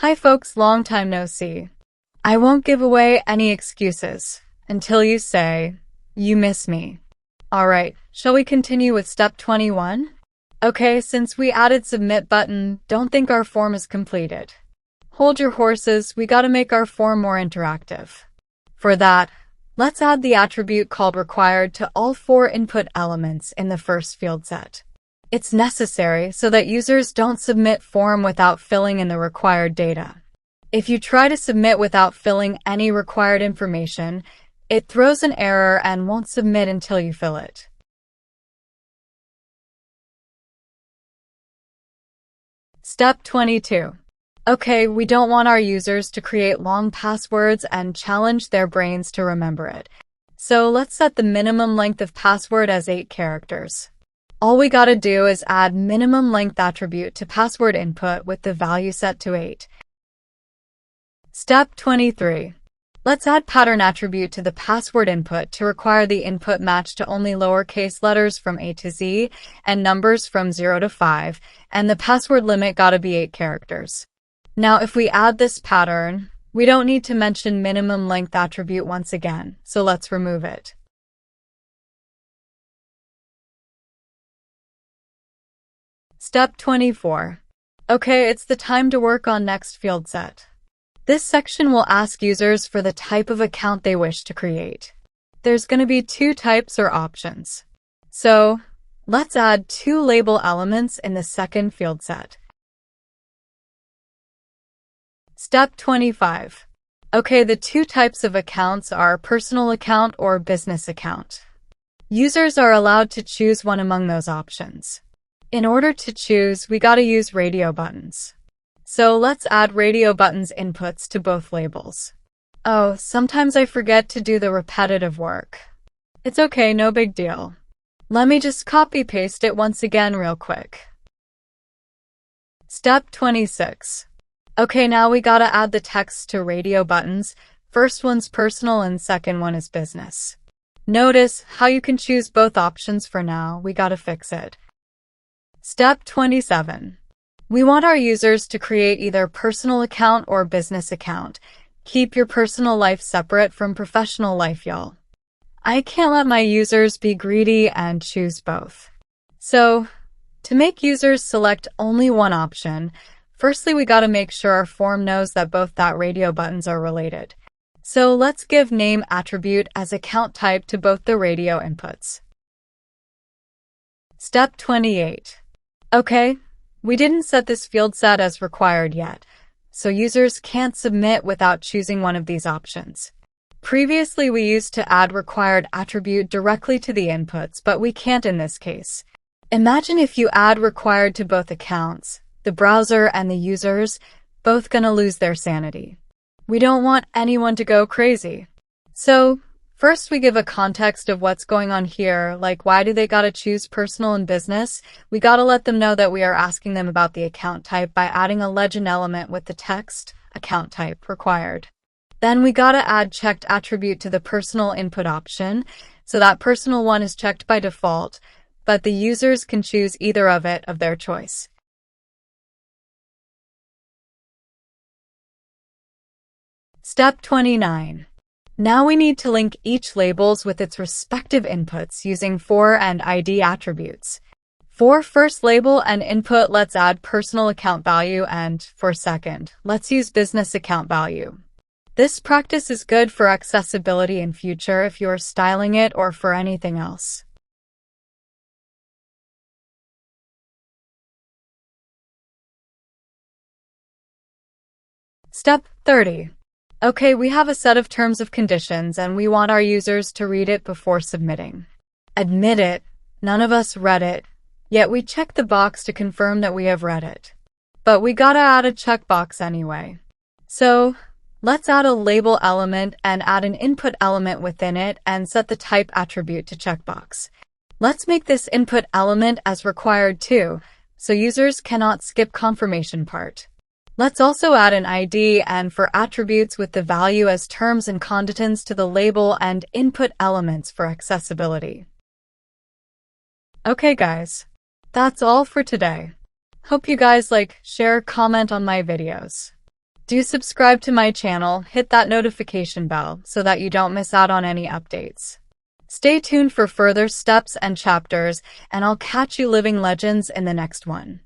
Hi folks, long time no see. I won't give away any excuses until you say, you miss me. Alright, shall we continue with step 21? Okay, since we added submit button, don't think our form is completed. Hold your horses, we gotta make our form more interactive. For that, let's add the attribute called required to all 4 input elements in the first field set. It's necessary so that users don't submit form without filling in the required data. If you try to submit without filling any required information, it throws an error and won't submit until you fill it. Step 22. Okay, we don't want our users to create long passwords and challenge their brains to remember it. So let's set the minimum length of password as 8 characters. All we gotta do is add minimum length attribute to password input with the value set to 8. Step 23. Let's add pattern attribute to the password input to require the input match to only lowercase letters from A to Z and numbers from 0 to 5, and the password limit gotta be 8 characters. Now if we add this pattern, we don't need to mention minimum length attribute once again, so let's remove it. Step 24. Okay, it's the time to work on next field set. This section will ask users for the type of account they wish to create. There's going to be 2 types or options. So, let's add 2 label elements in the second field set. Step 25. Okay, the 2 types of accounts are personal account or business account. Users are allowed to choose one among those options. In order to choose, we gotta use radio buttons. So let's add radio buttons inputs to both labels. Oh, sometimes I forget to do the repetitive work. It's okay, no big deal. Let me just copy-paste it once again real quick. Step 26. Okay, now we gotta add the text to radio buttons. First one's personal and second one is business. Notice how you can choose both options for now. We gotta fix it. Step 27. We want our users to create either personal account or business account. Keep your personal life separate from professional life, y'all. I can't let my users be greedy and choose both. So, to make users select only one option, firstly we gotta make sure our form knows that both that radio buttons are related. So let's give name attribute as account type to both the radio inputs. Step 28. Okay, we didn't set this field set as required yet, so users can't submit without choosing one of these options. Previously, we used to add required attribute directly to the inputs, but we can't in this case. Imagine if you add required to both accounts, the browser and the users, both gonna lose their sanity. We don't want anyone to go crazy. So, first, we give a context of what's going on here, like why do they gotta choose personal and business? We gotta let them know that we are asking them about the account type by adding a legend element with the text, account type, required. Then we gotta add checked attribute to the personal input option, so that personal one is checked by default, but the users can choose either of it of their choice. Step 29. Now we need to link each labels with its respective inputs using for and ID attributes. For first label and input, let's add personal account value, and for second, let's use business account value. This practice is good for accessibility in future if you're styling it or for anything else. Step 30. Okay, we have a set of terms of conditions and we want our users to read it before submitting. Admit it, none of us read it, yet we check the box to confirm that we have read it. But we gotta add a checkbox anyway. So, let's add a label element and add an input element within it and set the type attribute to checkbox. Let's make this input element as required too, so users cannot skip confirmation part. Let's also add an ID and for attributes with the value as terms and conditions to the label and input elements for accessibility. Okay guys, that's all for today. Hope you guys like, share, comment on my videos. Do subscribe to my channel, hit that notification bell so that you don't miss out on any updates. Stay tuned for further steps and chapters, and I'll catch you living legends in the next one.